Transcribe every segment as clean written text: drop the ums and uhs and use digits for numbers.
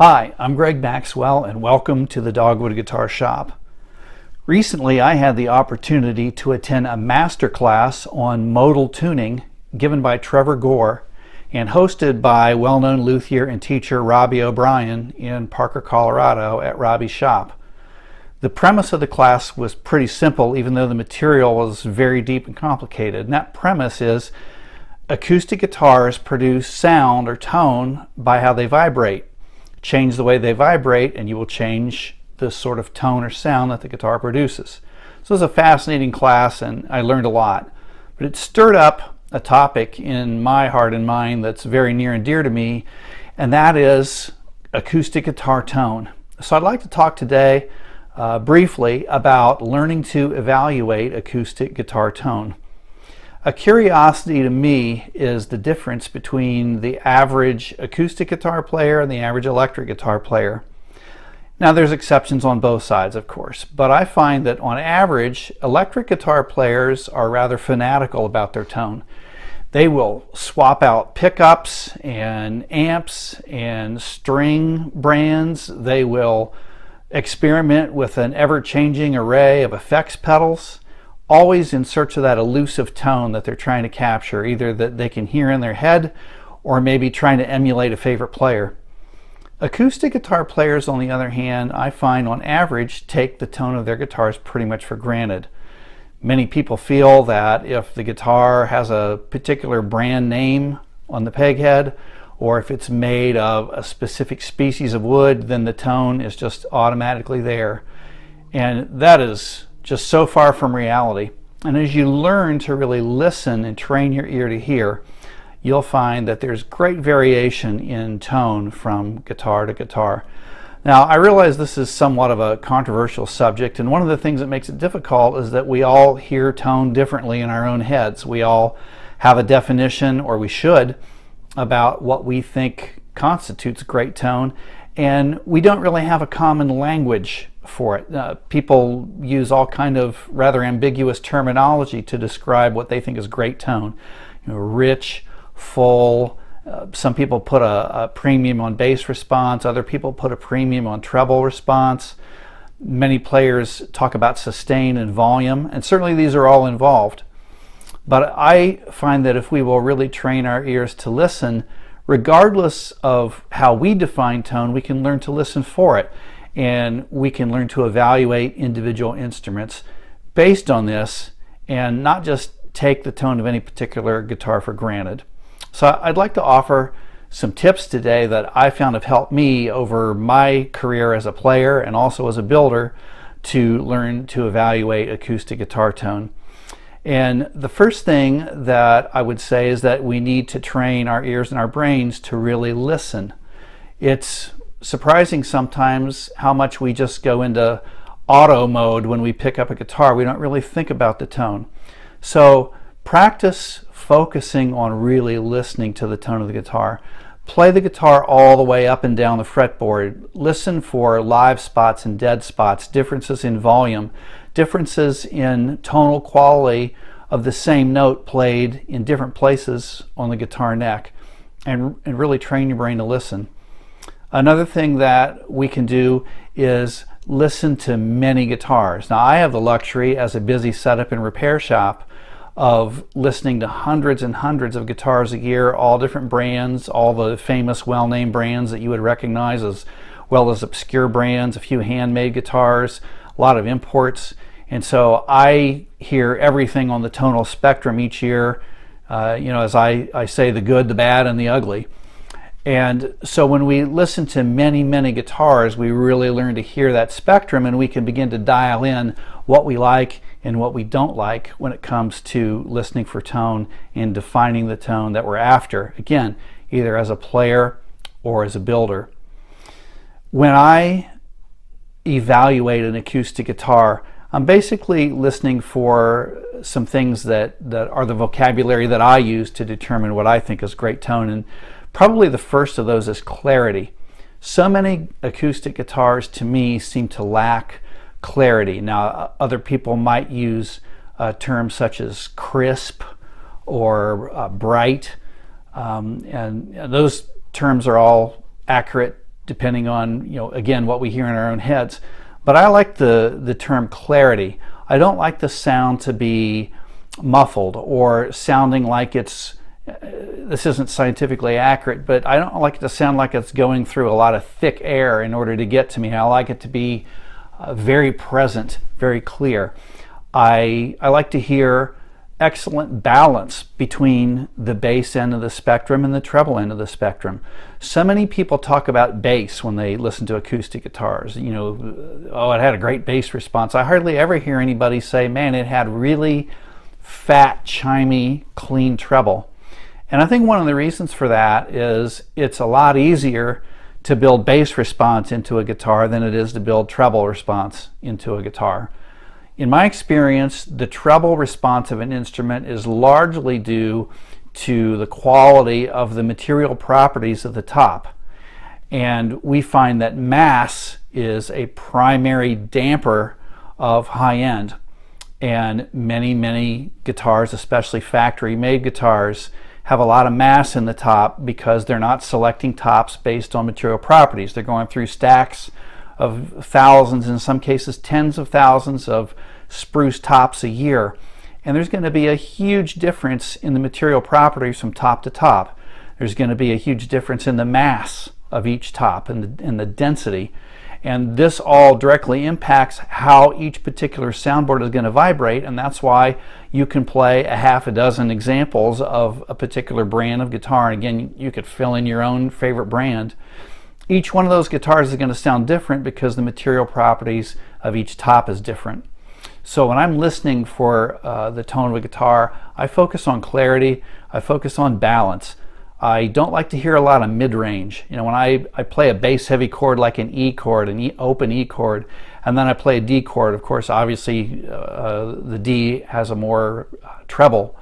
Hi, I'm Greg Maxwell and welcome to the Dogwood Guitar Shop. Recently I had the opportunity to attend a master class on modal tuning given by Trevor Gore and hosted by well-known luthier and teacher Robbie O'Brien in Parker, Colorado at Robbie's shop. The premise of the class was pretty simple, even though the material was very deep and complicated. And that premise is acoustic guitars produce sound or tone by how they vibrate. Change the way they vibrate and you will change the sort of tone or sound that the guitar produces. So it was a fascinating class and I learned a lot. But it stirred up a topic in my heart and mind that's very near and dear to me, and that is acoustic guitar tone. So I'd like to talk today briefly about learning to evaluate acoustic guitar tone. A curiosity to me is the difference between the average acoustic guitar player and the average electric guitar player. Now there's exceptions on both sides, of course, but I find that on average, electric guitar players are rather fanatical about their tone. They will swap out pickups and amps and string brands. They will experiment with an ever-changing array of effects pedals, always in search of that elusive tone that they're trying to capture, either that they can hear in their head or maybe trying to emulate a favorite player. Acoustic guitar players, on the other hand, I find on average take the tone of their guitars pretty much for granted. Many people feel that if the guitar has a particular brand name on the peg head, or if it's made of a specific species of wood, then the tone is just automatically there. And that is just so far from reality. And as you learn to really listen and train your ear to hear, you'll find that there's great variation in tone from guitar to guitar. Now, I realize this is somewhat of a controversial subject, and one of the things that makes it difficult is that we all hear tone differently in our own heads. We all have a definition, or we should, about what we think constitutes great tone, and we don't really have a common language for it. People use all kind of rather ambiguous terminology to describe what they think is great tone. You know, rich, full. Some people put a premium on bass response. Other people put a premium on treble response. Many players talk about sustain and volume, and certainly these are all involved. But I find that if we will really train our ears to listen, regardless of how we define tone, we can learn to listen for it. And we can learn to evaluate individual instruments based on this and not just take the tone of any particular guitar for granted. So I'd like to offer some tips today that I found have helped me over my career as a player and also as a builder to learn to evaluate acoustic guitar tone. And the first thing that I would say is that we need to train our ears and our brains to really listen. It's surprising sometimes how much we just go into auto mode when we pick up a guitar. We don't really think about the tone. So practice focusing on really listening to the tone of the guitar. Play the guitar all the way up and down the fretboard. Listen for live spots and dead spots, differences in volume, differences in tonal quality of the same note played in different places on the guitar neck, and really train your brain to listen. Another thing that we can do is listen to many guitars. Now, I have the luxury as a busy setup and repair shop of listening to hundreds and hundreds of guitars a year, all different brands, all the famous well-named brands that you would recognize, as well as obscure brands, a few handmade guitars, a lot of imports. And so I hear everything on the tonal spectrum each year, as I say, the good, the bad, and the ugly. And so when we listen to many, many guitars, we really learn to hear that spectrum, and we can begin to dial in what we like and what we don't like when it comes to listening for tone and defining the tone that we're after. Again, either as a player or as a builder. When I evaluate an acoustic guitar, I'm basically listening for some things that are the vocabulary that I use to determine what I think is great tone. And probably the first of those is clarity. So many acoustic guitars to me seem to lack clarity. Now, other people might use terms such as crisp or bright, and those terms are all accurate depending on, again, what we hear in our own heads. But I like the term clarity. I don't like the sound to be muffled or sounding like it's, this isn't scientifically accurate, but I don't like it to sound like it's going through a lot of thick air in order to get to me. I like it to be very present, very clear. I like to hear excellent balance between the bass end of the spectrum and the treble end of the spectrum. So many people talk about bass when they listen to acoustic guitars. Oh, it had a great bass response. I hardly ever hear anybody say, man, it had really fat, chimey, clean treble. And I think one of the reasons for that is it's a lot easier to build bass response into a guitar than it is to build treble response into a guitar. In my experience, the treble response of an instrument is largely due to the quality of the material properties of the top. And we find that mass is a primary damper of high end. And many, many guitars, especially factory-made guitars, have a lot of mass in the top because they're not selecting tops based on material properties. They're going through stacks of thousands, in some cases tens of thousands of spruce tops a year. And there's going to be a huge difference in the material properties from top to top. There's going to be a huge difference in the mass of each top and the density. And this all directly impacts how each particular soundboard is going to vibrate, and that's why you can play a half a dozen examples of a particular brand of guitar. And again, you could fill in your own favorite brand. Each one of those guitars is going to sound different because the material properties of each top is different. So when I'm listening for the tone of a guitar, I focus on clarity, I focus on balance. I don't like to hear a lot of mid-range. When I play a bass-heavy chord like an E chord, an open E chord, and then I play a D chord, of course, obviously the D has a more treble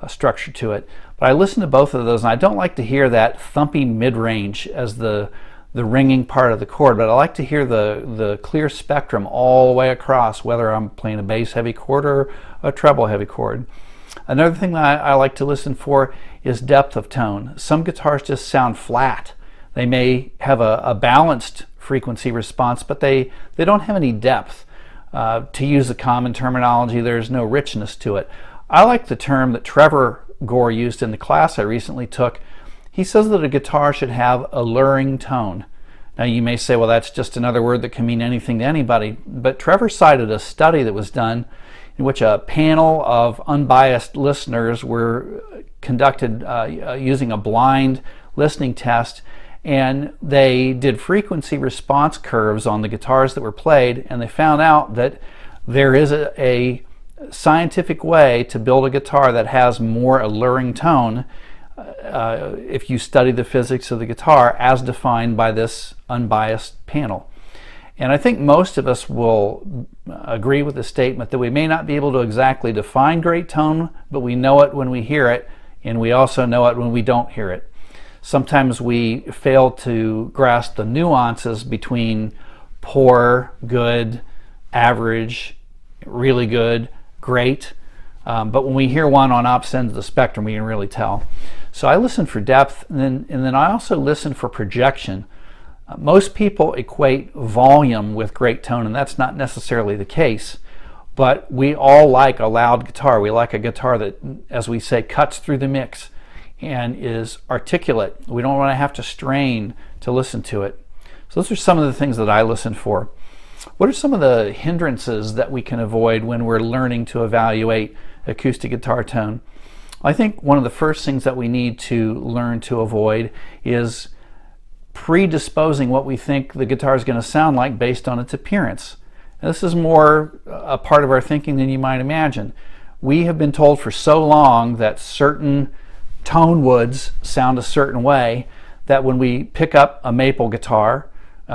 structure to it. But I listen to both of those, and I don't like to hear that thumpy mid-range as the ringing part of the chord, but I like to hear the clear spectrum all the way across, whether I'm playing a bass-heavy chord or a treble-heavy chord. Another thing that I like to listen for is depth of tone. Some guitars just sound flat. They may have a balanced frequency response, but they don't have any depth. To use the common terminology, there's no richness to it. I like the term that Trevor Gore used in the class I recently took. He says that a guitar should have a luring tone. Now you may say, well, that's just another word that can mean anything to anybody, but Trevor cited a study that was done in which a panel of unbiased listeners were conducted using a blind listening test, and they did frequency response curves on the guitars that were played, and they found out that there is a scientific way to build a guitar that has more alluring tone if you study the physics of the guitar as defined by this unbiased panel. And I think most of us will agree with the statement that we may not be able to exactly define great tone, but we know it when we hear it, and we also know it when we don't hear it. Sometimes we fail to grasp the nuances between poor, good, average, really good, great. But when we hear one on opposite ends of the spectrum, we can really tell. So I listen for depth, and then I also listen for projection. Most people equate volume with great tone, and that's not necessarily the case. But we all like a loud guitar. We like a guitar that, as we say, cuts through the mix and is articulate. We don't want to have to strain to listen to it. So those are some of the things that I listen for. What are some of the hindrances that we can avoid when we're learning to evaluate acoustic guitar tone? I think one of the first things that we need to learn to avoid is predisposing what we think the guitar is going to sound like based on its appearance. And this is more a part of our thinking than you might imagine. We have been told for so long that certain tone woods sound a certain way that when we pick up a maple guitar,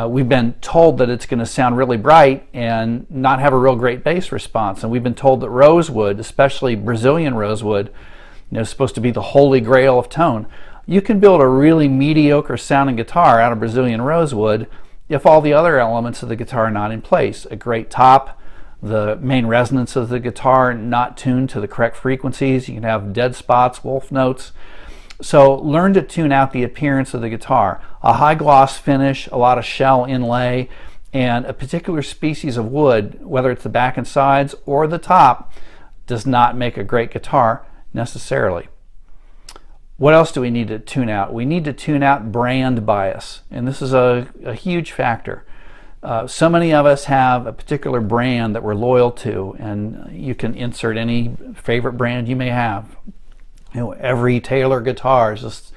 we've been told that it's going to sound really bright and not have a real great bass response. And we've been told that rosewood, especially Brazilian rosewood, is supposed to be the holy grail of tone. You can build a really mediocre sounding guitar out of Brazilian rosewood if all the other elements of the guitar are not in place. A great top, the main resonance of the guitar not tuned to the correct frequencies. You can have dead spots, wolf notes. So learn to tune out the appearance of the guitar. A high gloss finish, a lot of shell inlay, and a particular species of wood, whether it's the back and sides or the top, does not make a great guitar necessarily. What else do we need to tune out? We need to tune out brand bias, and this is a huge factor. So many of us have a particular brand that we're loyal to, and you can insert any favorite brand you may have. Every Taylor guitar is just,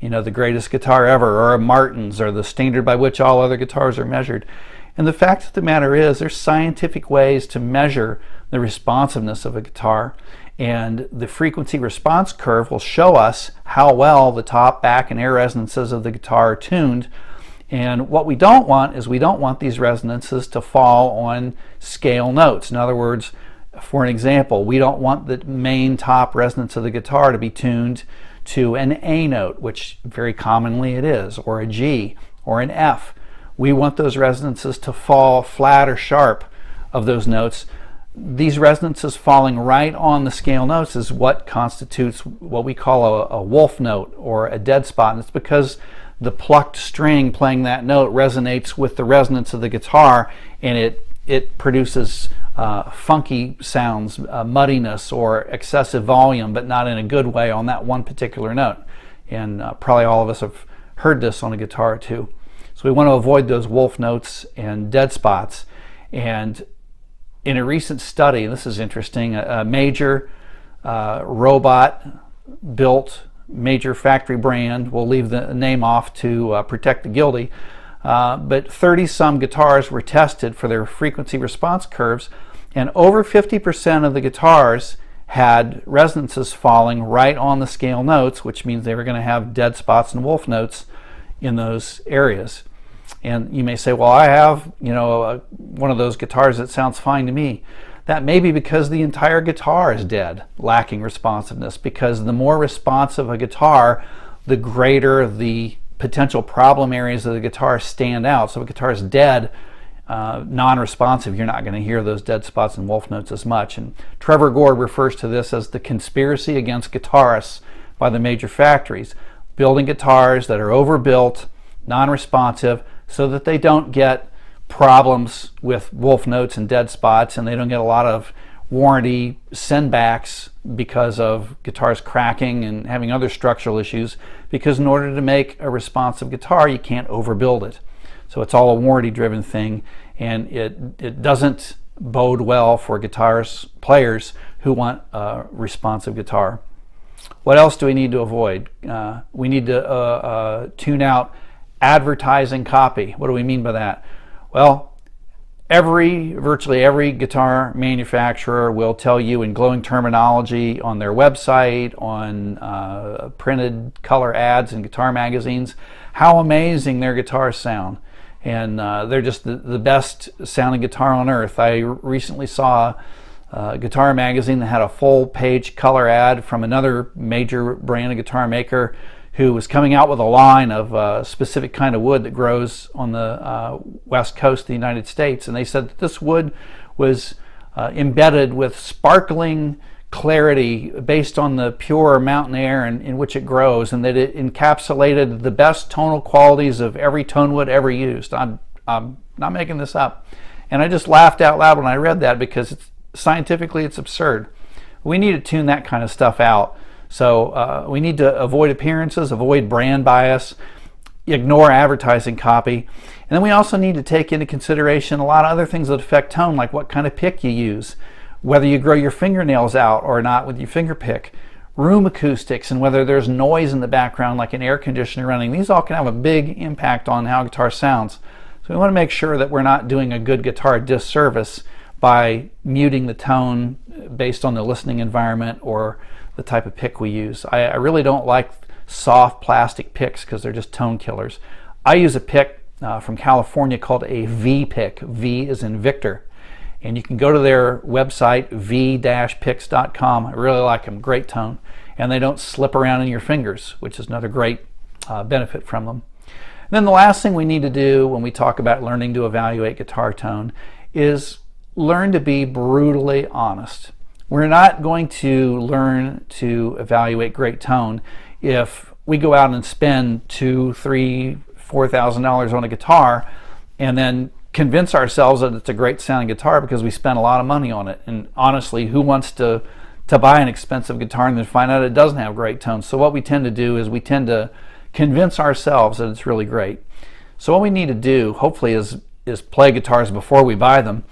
the greatest guitar ever, or a Martin's, or the standard by which all other guitars are measured. And the fact of the matter is, there's scientific ways to measure the responsiveness of a guitar, and the frequency response curve will show us how well the top, back, and air resonances of the guitar are tuned. And what we don't want is we don't want these resonances to fall on scale notes. In other words, for an example, we don't want the main top resonance of the guitar to be tuned to an A note, which very commonly it is, or a G, or an F. We want those resonances to fall flat or sharp of those notes. These resonances falling right on the scale notes is what constitutes what we call a wolf note or a dead spot. And it's because the plucked string playing that note resonates with the resonance of the guitar, and it produces funky sounds, muddiness, or excessive volume, but not in a good way on that one particular note. And probably all of us have heard this on a guitar too. So we want to avoid those wolf notes and dead spots. And in a recent study, this is interesting, a major robot-built major factory brand, we'll leave the name off to protect the guilty, but 30-some guitars were tested for their frequency response curves, and over 50% of the guitars had resonances falling right on the scale notes, which means they were going to have dead spots and wolf notes in those areas. And you may say, well, I have, one of those guitars that sounds fine to me. That may be because the entire guitar is dead, lacking responsiveness, because the more responsive a guitar, the greater the potential problem areas of the guitar stand out. So if a guitar is dead, non-responsive, you're not going to hear those dead spots and wolf notes as much. And Trevor Gore refers to this as the conspiracy against guitarists by the major factories, building guitars that are overbuilt, non-responsive, so that they don't get problems with wolf notes and dead spots, and they don't get a lot of warranty sendbacks because of guitars cracking and having other structural issues, because in order to make a responsive guitar, you can't overbuild it. So it's all a warranty driven thing, and it doesn't bode well for players who want a responsive guitar. What else do we need to avoid? We need to tune out advertising copy. What do we mean by that? Well, virtually every guitar manufacturer will tell you in glowing terminology on their website, on printed color ads in guitar magazines, how amazing their guitars sound. And they're just the best sounding guitar on earth. I recently saw a guitar magazine that had a full page color ad from another major brand of guitar maker who was coming out with a line of a specific kind of wood that grows on the west coast of the United States. And they said that this wood was embedded with sparkling clarity based on the pure mountain air in which it grows, and that it encapsulated the best tonal qualities of every tone wood ever used. I'm not making this up. And I just laughed out loud when I read that, because scientifically it's absurd. We need to tune that kind of stuff out. So we need to avoid appearances, avoid brand bias, ignore advertising copy. And then we also need to take into consideration a lot of other things that affect tone, like what kind of pick you use, whether you grow your fingernails out or not with your finger pick, room acoustics and whether there's noise in the background like an air conditioner running. These all can have a big impact on how guitar sounds. So we want to make sure that we're not doing a good guitar a disservice by muting the tone based on the listening environment or the type of pick we use. I really don't like soft plastic picks because they're just tone killers. I use a pick from California called a V pick. V is in Victor. And you can go to their website, v-picks.com. I really like them, great tone. And they don't slip around in your fingers, which is another great benefit from them. And then the last thing we need to do when we talk about learning to evaluate guitar tone is learn to be brutally honest. We're not going to learn to evaluate great tone if we go out and spend $2,000, $3,000, $4,000 on a guitar and then convince ourselves that it's a great sounding guitar because we spent a lot of money on it. And honestly, who wants to buy an expensive guitar and then find out it doesn't have great tone? So what we tend to do is we tend to convince ourselves that it's really great. So what we need to do, hopefully, is play guitars before we buy them,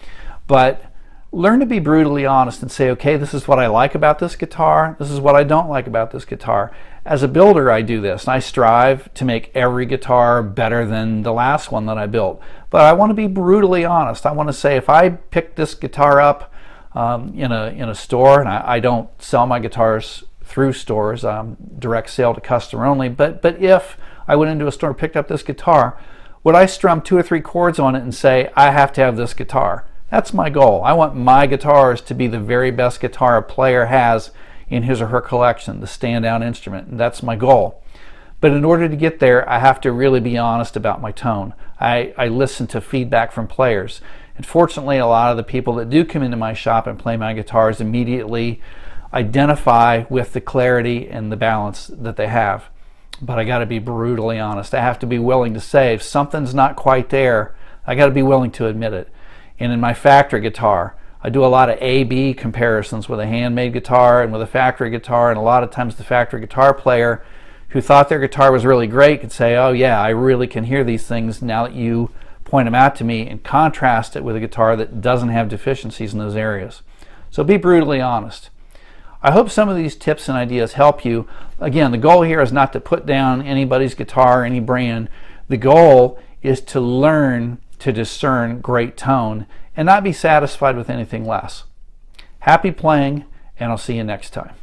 but learn to be brutally honest and say, okay, this is what I like about this guitar, this is what I don't like about this guitar. As a builder, I do this, and I strive to make every guitar better than the last one that I built. But I want to be brutally honest. I want to say, if I pick this guitar up in a store, and I don't sell my guitars through stores, direct sale to customer only, but if I went into a store and picked up this guitar, would I strum 2 or 3 chords on it and say, I have to have this guitar? That's my goal. I want my guitars to be the very best guitar a player has in his or her collection, the standout instrument, and that's my goal. But in order to get there, I have to really be honest about my tone. I listen to feedback from players. And fortunately, a lot of the people that do come into my shop and play my guitars immediately identify with the clarity and the balance that they have. But I got to be brutally honest. I have to be willing to say, if something's not quite there, I got to be willing to admit it. And in my factory guitar, I do a lot of A-B comparisons with a handmade guitar and with a factory guitar, and a lot of times the factory guitar player who thought their guitar was really great could say, oh yeah, I really can hear these things now that you point them out to me, and contrast it with a guitar that doesn't have deficiencies in those areas. So be brutally honest. I hope some of these tips and ideas help you. Again, the goal here is not to put down anybody's guitar, any brand. The goal is to learn to discern great tone and not be satisfied with anything less. Happy playing, and I'll see you next time.